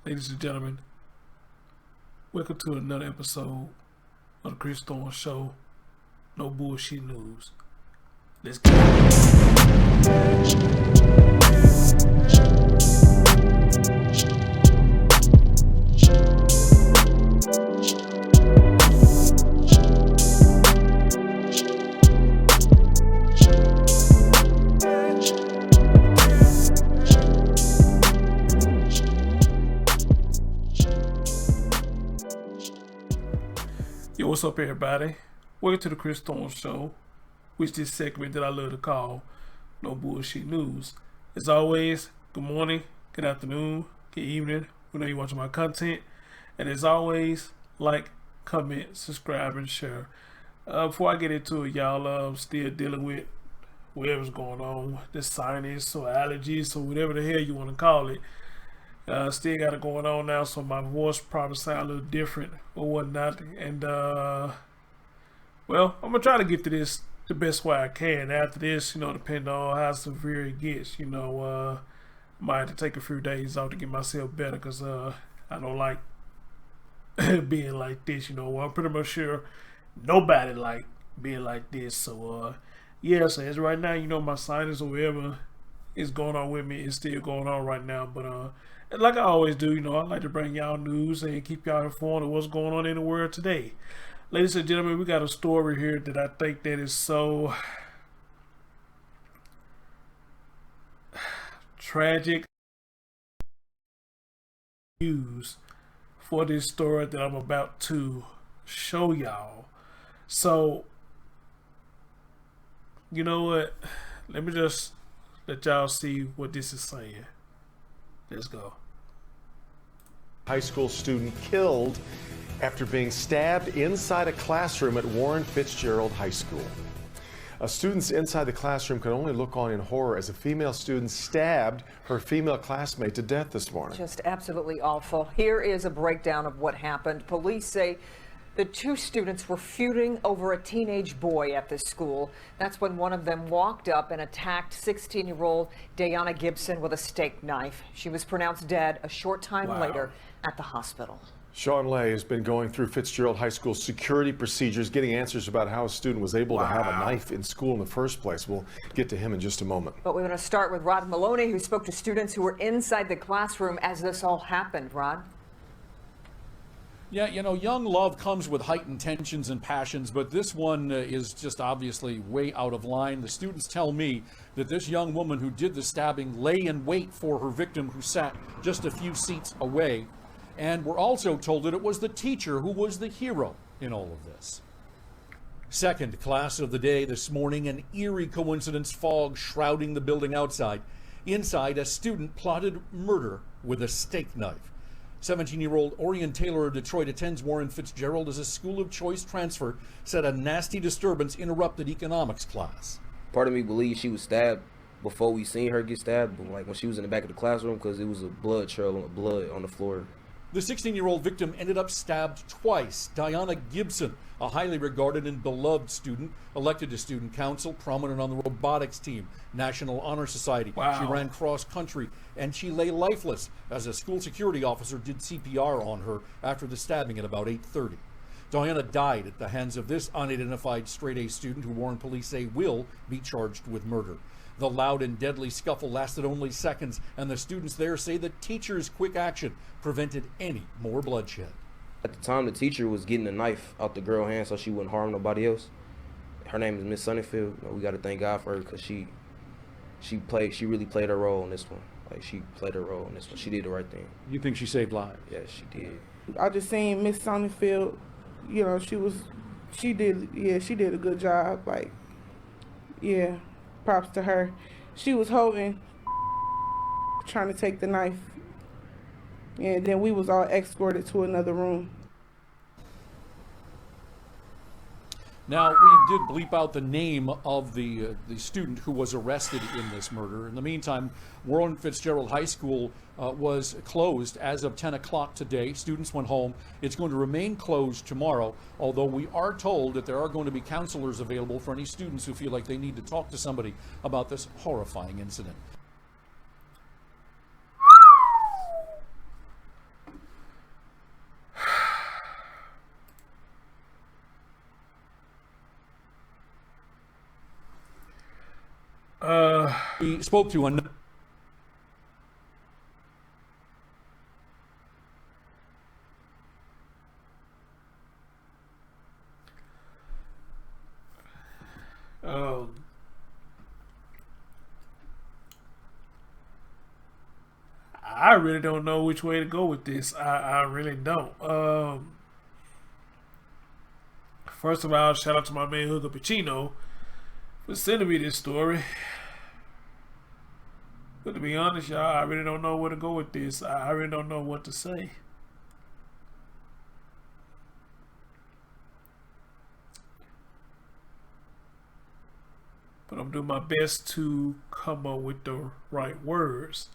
Ladies and gentlemen, welcome to another episode of the Chris Thorne Show. No bullshit news. Let's get it. Yo, what's up, everybody? Welcome to the Chris Thorne Show, which is this segment that I love to call No Bullshit News. As always, good morning, good afternoon, good evening, whenever you're watching my content. And as always, like, comment, subscribe, and share. Before I get into it, y'all, I'm still dealing with whatever's going on, the sinus or allergies or whatever the hell you want to call it. Still got it going on now, so my voice probably sound a little different or whatnot. And well, I'm gonna try to get to this the best way I can. After this, depending on how severe it gets, I might have to take a few days off to get myself better, because I don't like being like this. I'm pretty much sure nobody like being like this. So yeah, so as right now, my sinus or whatever is going on with me is still going on right now. But and like I always do, I like to bring y'all news and keep y'all informed of what's going on in the world today. Ladies and gentlemen, we got a story here that I think that is so tragic news for this story that I'm about to show y'all. So, you know what? Let me just let y'all see what this is saying. Let's go. High school student killed after being stabbed inside a classroom at Warren Fitzgerald High School. Students inside the classroom could only look on in horror as a female student stabbed her female classmate to death this morning. Just absolutely awful. Here is a breakdown of what happened. Police say the two students were feuding over a teenage boy at this school. That's when one of them walked up and attacked 16-year-old Diana Gibson with a steak knife. She was pronounced dead a short time later at the hospital. Sean Lay has been going through Fitzgerald High School security procedures, getting answers about how a student was able to have a knife in school in the first place. We'll get to him in just a moment. But we're going to start with Rod Maloney, who spoke to students who were inside the classroom as this all happened. Rod? Yeah, young love comes with heightened tensions and passions, but this one is just obviously way out of line. The students tell me that this young woman who did the stabbing lay in wait for her victim, who sat just a few seats away. And we're also told that it was the teacher who was the hero in all of this. Second class of the day this morning, an eerie coincidence, fog shrouding the building outside. Inside, a student plotted murder with a steak knife. 17-year-old Orion Taylor of Detroit attends Warren Fitzgerald as a school of choice transfer, said a nasty disturbance interrupted economics class. Part of me believes she was stabbed before we seen her get stabbed, like when she was in the back of the classroom, because it was a blood trail of blood on the floor. The 16-year-old victim ended up stabbed twice. Diana Gibson, a highly regarded and beloved student, elected to student council, prominent on the robotics team, National Honor Society. Wow. She ran cross country, and she lay lifeless as a school security officer did CPR on her after the stabbing at about 8:30. Diana died at the hands of this unidentified straight-A student who Warren police say will be charged with murder. The loud and deadly scuffle lasted only seconds, and the students there say the teacher's quick action prevented any more bloodshed. At the time, the teacher was getting the knife out the girl's hand so she wouldn't harm nobody else. Her name is Miss Sunnyfield. We got to thank God for her, because she really played her role in this one. Like, she played her role in this one. She did the right thing. You think she saved lives? Yeah, she did. I just seen Miss Sunnyfield, she did a good job. Like, yeah, props to her. She was holding, trying to take the knife. And then we was all escorted to another room. Now, we did bleep out the name of the student who was arrested in this murder. In the meantime, Warren Fitzgerald High School was closed as of 10 o'clock today. Students went home. It's going to remain closed tomorrow, although we are told that there are going to be counselors available for any students who feel like they need to talk to somebody about this horrifying incident. We spoke to another. I really don't know which way to go with this. I really don't. First of all, shout out to my man Hooker Pacino for sending me this story. But to be honest, y'all, I really don't know where to go with this. I really don't know what to say. But I'm doing my best to come up with the right words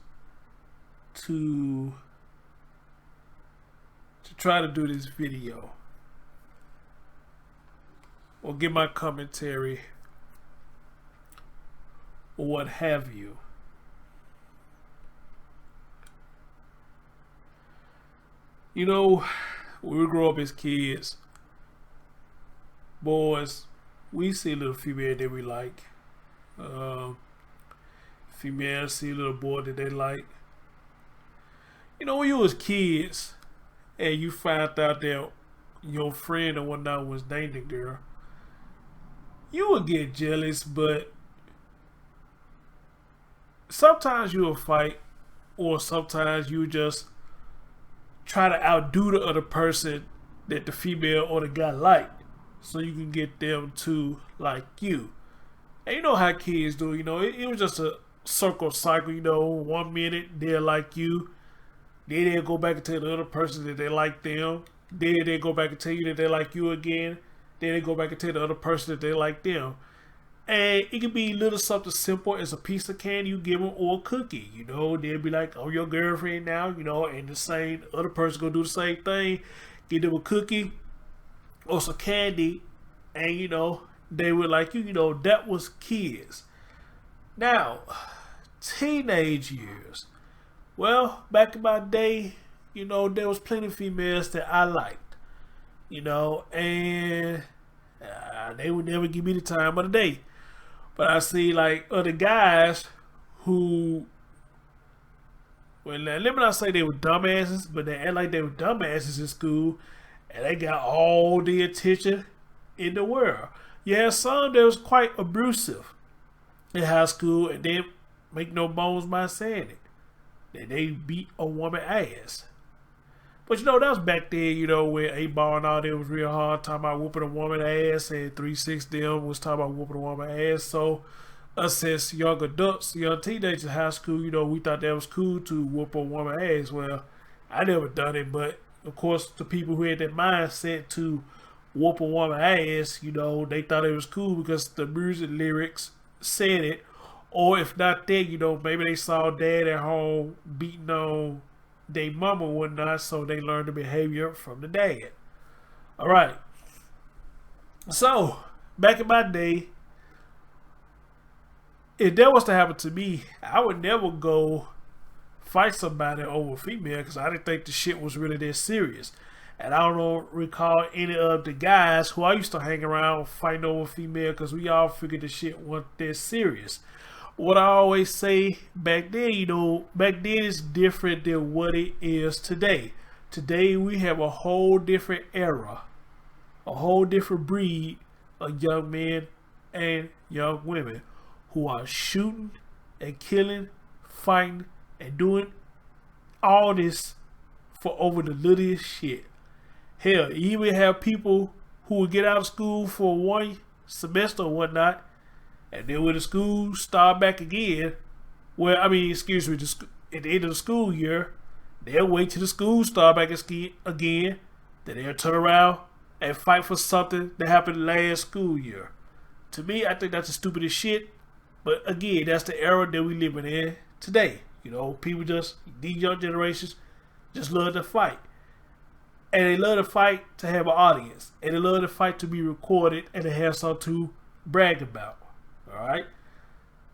to try to do this video or give my commentary or what have you. You know, when we grow up as kids, boys, we see a little female that we like. Females see a little boy that they like. You know, when you was kids and you found out that your friend or whatnot was dating a girl, you would get jealous, but sometimes you will fight, or sometimes you just try to outdo the other person that the female or the guy liked, so you can get them to like you. And you know how kids do, you know, it was just a circle cycle, you know, 1 minute they'll like you, then they'll go back and tell the other person that they like them, then they go back and tell you that they like you again, then they go back and tell the other person that they like them. And it can be little something simple as a piece of candy you give them, or a cookie, you know. They'll be like, oh, your girlfriend now, you know, and the other person gonna do the same thing, give them a cookie or some candy, and you know, they were like you know, that was kids. Now, teenage years. Well, back in my day, you know, there was plenty of females that I liked, you know, and they would never give me the time of the day. But I see like other guys who, well, let me not say they were dumbasses, but they act like they were dumbasses in school, and they got all the attention in the world. Yeah, some that was quite abusive in high school, and they make no bones by saying it, that they beat a woman ass. But you know, that was back then, you know, where 8-Ball and all that was real hard, talking about whooping a woman ass, and 3-6 them was talking about whooping a woman ass. So us as young adults, young teenagers in high school, you know, we thought that was cool to whoop a woman ass. Well, I never done it, but of course the people who had that mindset to whoop a woman ass, you know, they thought it was cool because the music lyrics said it. Or if not that, you know, maybe they saw dad at home beating on their mama or whatnot, so they learned the behavior from the dad. Alright. So, back in my day, if that was to happen to me, I would never go fight somebody over a female, because I didn't think the shit was really that serious. And I don't recall any of the guys who I used to hang around fighting over female, because we all figured the shit wasn't that serious. What I always say back then, you know, back then is different than what it is today. Today we have a whole different era, a whole different breed of young men and young women who are shooting and killing, fighting, and doing all this for over the littlest shit. Hell, you even have people who will get out of school for one semester or whatnot, and then when the school start back again, well, I mean, excuse me, at the end of the school year, they'll wait till the school start back again, then they'll turn around and fight for something that happened last school year. To me, I think that's the stupidest shit. But again, that's the era that we living in today. You know, people just, these young generations just love to fight. And they love to fight to have an audience. And they love to fight to be recorded and to have something to brag about. Alright?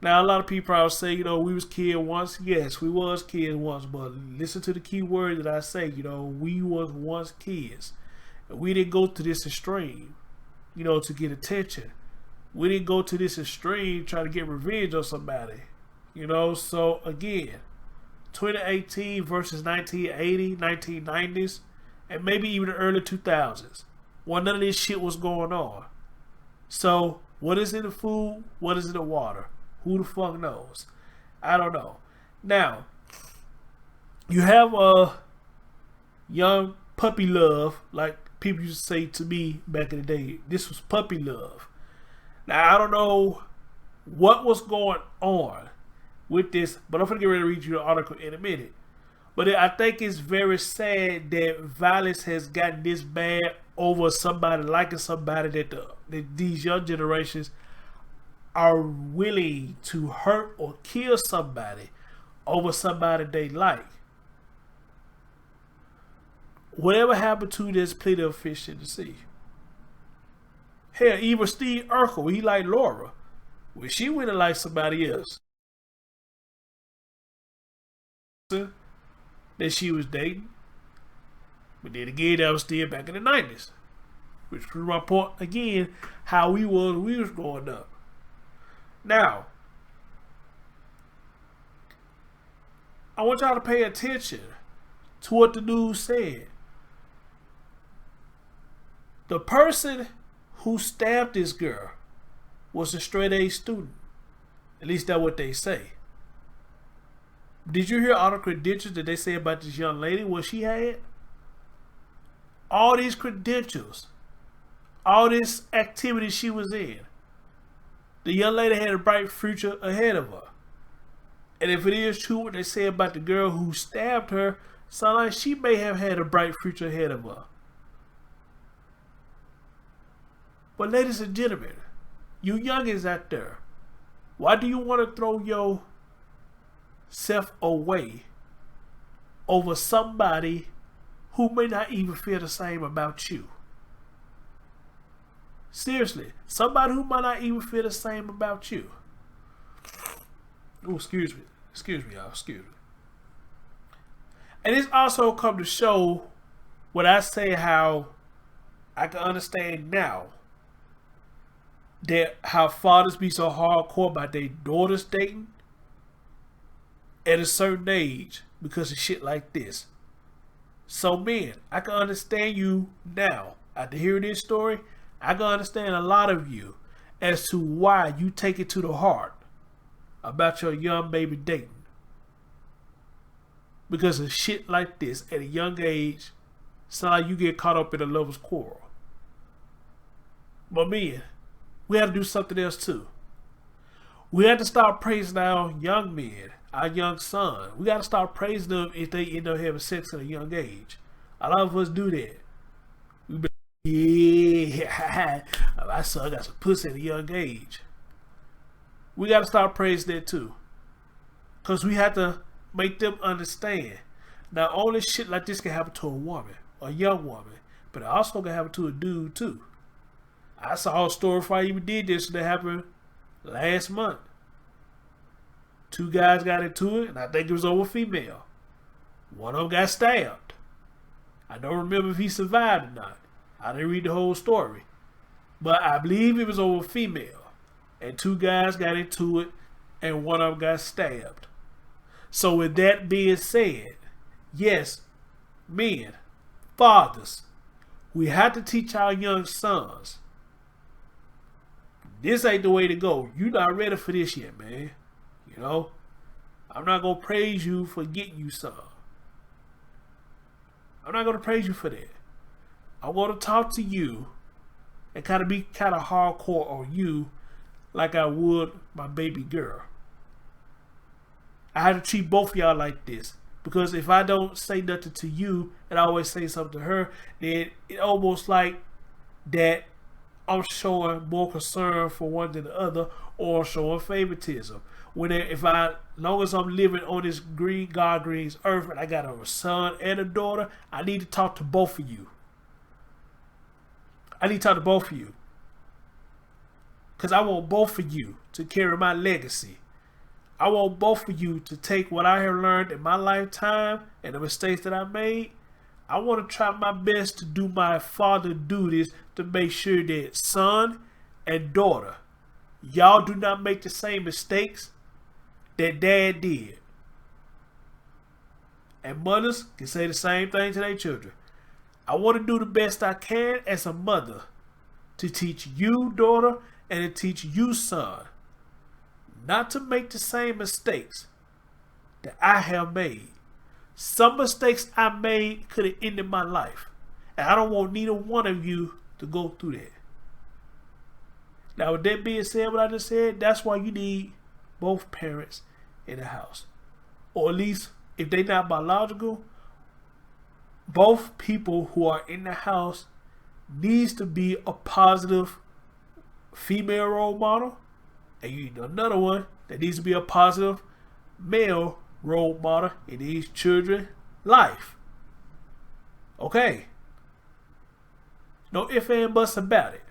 Now, a lot of people probably say, you know, we was kids once. Yes, we was kids once. But listen to the key word that I say. You know, we was once kids. And we didn't go to this extreme, you know, to get attention. We didn't go to this extreme trying to get revenge on somebody. You know, so again, 2018 versus 1980, 1990s, and maybe even the early 2000s. When none of this shit was going on. So, what is in the food? What is in the water? Who the fuck knows? I don't know. Now, you have a young puppy love, like people used to say to me back in the day. This was puppy love. Now, I don't know what was going on with this, but I'm going to get ready to read you the article in a minute. But I think it's very sad that violence has gotten this bad over somebody liking somebody that these young generations are willing to hurt or kill somebody over somebody they like. Whatever happened to this plenty of fish in the sea. Hell, even Steve Urkel, he liked Laura. Well, she went and liked somebody else that she was dating. But then again, that was still back in the 90s. Which was my point again, how we was growing up. Now, I want y'all to pay attention to what the news said. The person who stabbed this girl was a straight A student. At least that's what they say. Did you hear all the credentials that they say about this young lady, what she had? All these credentials, all this activity she was in. The young lady had a bright future ahead of her. And if it is true what they say about the girl who stabbed her, sounds like she may have had a bright future ahead of her. But ladies and gentlemen, you youngins out there, why do you want to throw yourself away over somebody who may not even feel the same about you? Seriously, somebody who might not even feel the same about you. Oh, excuse me, y'all, excuse me. And this also come to show what I say, how I can understand now that how fathers be so hardcore about their daughters dating at a certain age because of shit like this. So men, I can understand you now. After hearing this story, I can understand a lot of you as to why you take it to the heart about your young baby dating. Because of shit like this at a young age, sound like you get caught up in a lover's quarrel. But men, we have to do something else too. We have to start praising our young men, our young son. We got to start praising them if they end up having sex at a young age. A lot of us do that. We be, yeah, my son got some pussy at a young age. We got to start praising that too. Because we have to make them understand not only shit like this can happen to a woman, a young woman, but it also can happen to a dude too. I saw a story before I even did this that happened last month. 2 guys got into it, and I think it was over a female. One of them got stabbed. I don't remember if he survived or not. I didn't read the whole story. But I believe it was over a female. And 2 guys got into it, and one of them got stabbed. So with that being said, yes, men, fathers, we have to teach our young sons. This ain't the way to go. You're not ready for this yet, man. You know, I'm not going to praise you for getting you some. I'm not going to praise you for that. I want to talk to you and kind of be kind of hardcore on you like I would my baby girl. I have to treat both of y'all like this. Because if I don't say nothing to you and I always say something to her, then it almost like that I'm showing more concern for one than the other, or showing favoritism. When as long as I'm living on this God green earth and I got a son and a daughter, I need to talk to both of you. Because I want both of you to carry my legacy. I want both of you to take what I have learned in my lifetime and the mistakes that I made. I want to try my best to do my father duties to make sure that son and daughter, y'all do not make the same mistakes that dad did. And mothers can say the same thing to their children. I want to do the best I can as a mother to teach you, daughter, and to teach you, son, not to make the same mistakes that I have made. Some mistakes I made could have ended my life. And I don't want neither one of you to go through that. Now, with that being said, what I just said, that's why you need both parents in the house. Or at least, if they're not biological, both people who are in the house needs to be a positive female role model, and you need another one that needs to be a positive male role model in these children's life. Okay. No ifs and buts about it.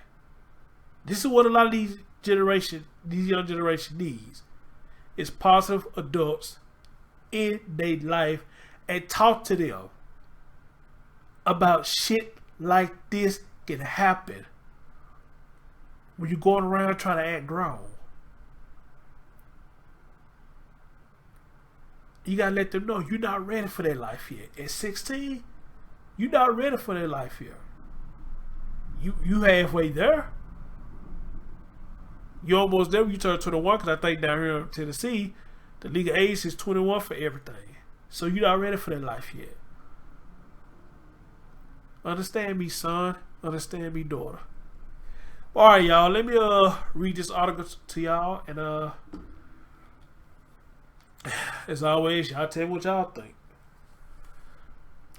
This is what a lot of these young generation needs. Is positive adults in their life and talk to them about shit like this can happen when you're going around trying to act grown. You gotta let them know you're not ready for their life yet. At 16, you're not ready for their life here. You halfway there. You almost there when you turn 21, because I think down here in Tennessee, the legal age is 21 for everything. So you're not ready for that life yet. Understand me, son. Understand me, daughter. Alright, y'all. Let me read this article to y'all. And as always, y'all tell me what y'all think.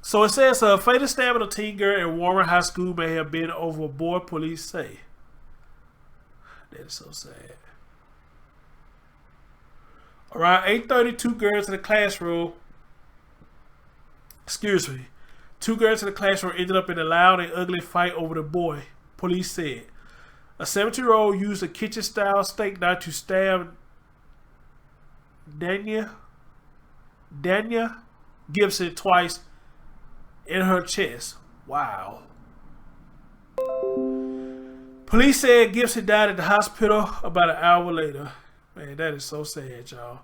So it says, fatal stabbing of a teen girl in Warren High School may have been over a boy, police say. That is so sad. Around 8:30, two girls in the classroom ended up in a loud and ugly fight over the boy, police said. A 17-year-old used a kitchen-style steak knife to stab Danya Gibson twice in her chest. Wow. Police said Gibson died at the hospital about an hour later. Man, that is so sad, y'all.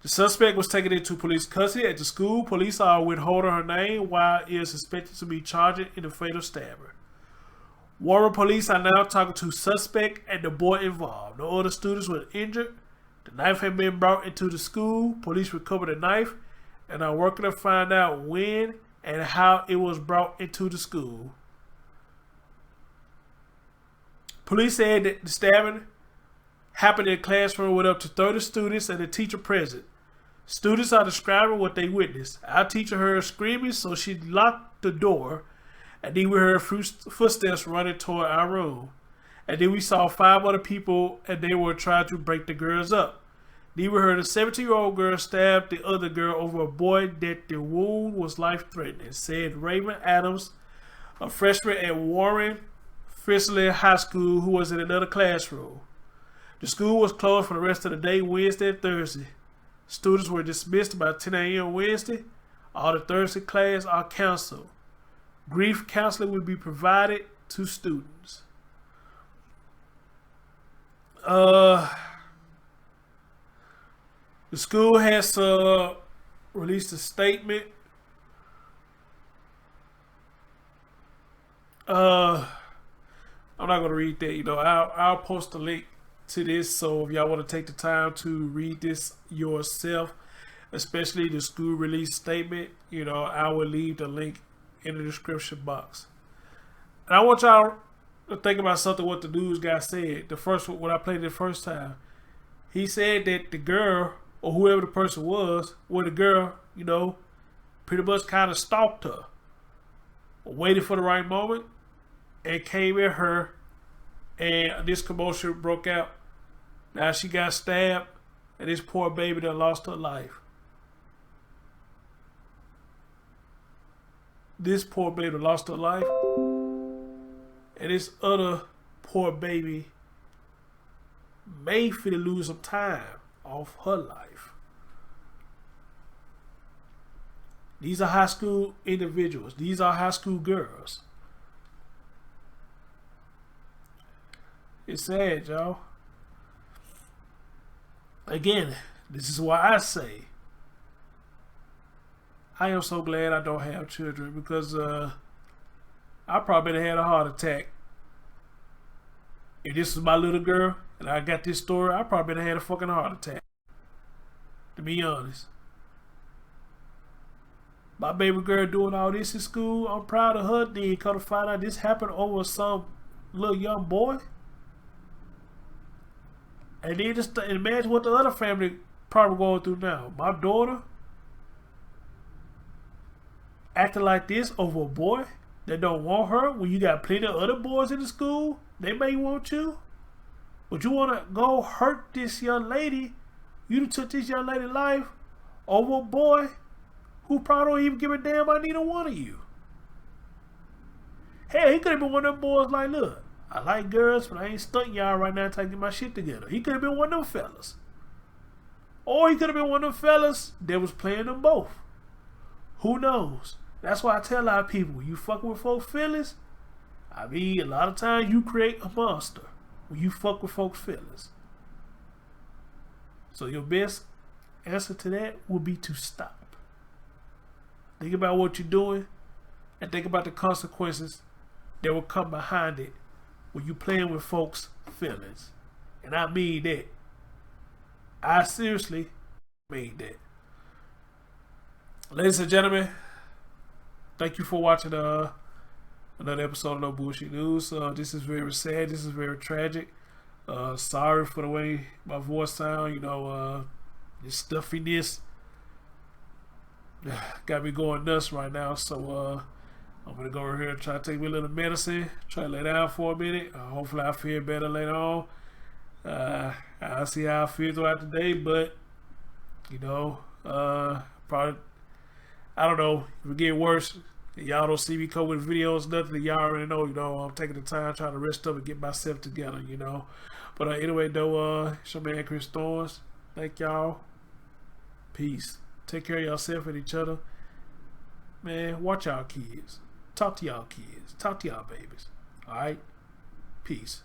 The suspect was taken into police custody at the school. Police are withholding her name while it is suspected to be charged in the fatal stabber. Warren police are now talking to suspect and the boy involved. No other students were injured. The knife had been brought into the school. Police recovered the knife and are working to find out when and how it was brought into the school. Police said that the stabbing happened in a classroom with up to 30 students and a teacher present. Students are describing what they witnessed. Our teacher heard screaming, so she locked the door, and then we heard footsteps running toward our room. And then we saw 5 other people, and they were trying to break the girls up. Then we heard a 17-year-old girl stab the other girl over a boy that the wound was life-threatening, said Raymond Adams, a freshman at Warren Frisley High School, who was in another classroom. The school was closed for the rest of the day, Wednesday and Thursday. Students were dismissed by 10 a.m. Wednesday. All the Thursday classes are canceled. Grief counseling will be provided to students. The school has released a statement. I'm not going to read that. I'll post a link to this, so if y'all want to take the time to read this yourself, especially the school release statement, I will leave the link in the description box. And I want y'all to think about something what the news guy said. When I played it the first time, he said that the girl, or whoever the person was, where the girl, pretty much kind of stalked her, waited for the right moment, and came at her, and this commotion broke out. Now she got stabbed, and this poor baby that lost her life. This poor baby lost her life, and this other poor baby may finna lose some time off her life. These are high school individuals. These are high school girls. It's sad, y'all. Again, This is why I say I am so glad I don't have children, because I probably had a heart attack. If this was my little girl and I got this story, I probably had a fucking heart attack. To be honest. My baby girl doing all this in school, I'm proud of her. Then come to find out this happened over some little young boy. And then just imagine what the other family probably going through now. My daughter acting like this over a boy that don't want her, when you got plenty of other boys in the school, they may want you. But you want to go hurt this young lady. You done took this young lady's life over a boy who probably don't even give a damn about neither one of you. Hell, he could have been one of them boys like, look, I like girls, but I ain't stunting y'all right now until I get my shit together. He could have been one of them fellas. Or he could have been one of them fellas that was playing them both. Who knows? That's why I tell a lot of people, when you fucking with folks' feelings, I mean, a lot of times you create a monster when you fuck with folks' feelings. So your best answer to that would be to stop. Think about what you're doing and think about the consequences that will come behind it when you playing with folks' feelings. And I mean that. I seriously mean that. Ladies and gentlemen, thank you for watching another episode of No Bullshit News. This is very sad. This is very tragic. Sorry for the way my voice sound. You know, this stuffiness got me going nuts right now. So I'm gonna go over here and try to take me a little medicine. Try to lay down for a minute. Hopefully I feel better later on. I'll see how I feel throughout the day. But you know, probably, I don't know, if it get worse, y'all don't see me come with videos, nothing, y'all already know, you know, I'm taking the time trying to rest up and get myself together, you know. But anyway, though, it's your man Chris Thorns. Thank y'all. Peace. Take care of yourself and each other. Man, watch y'all kids. Talk to y'all kids. Talk to y'all babies. Alright? Peace.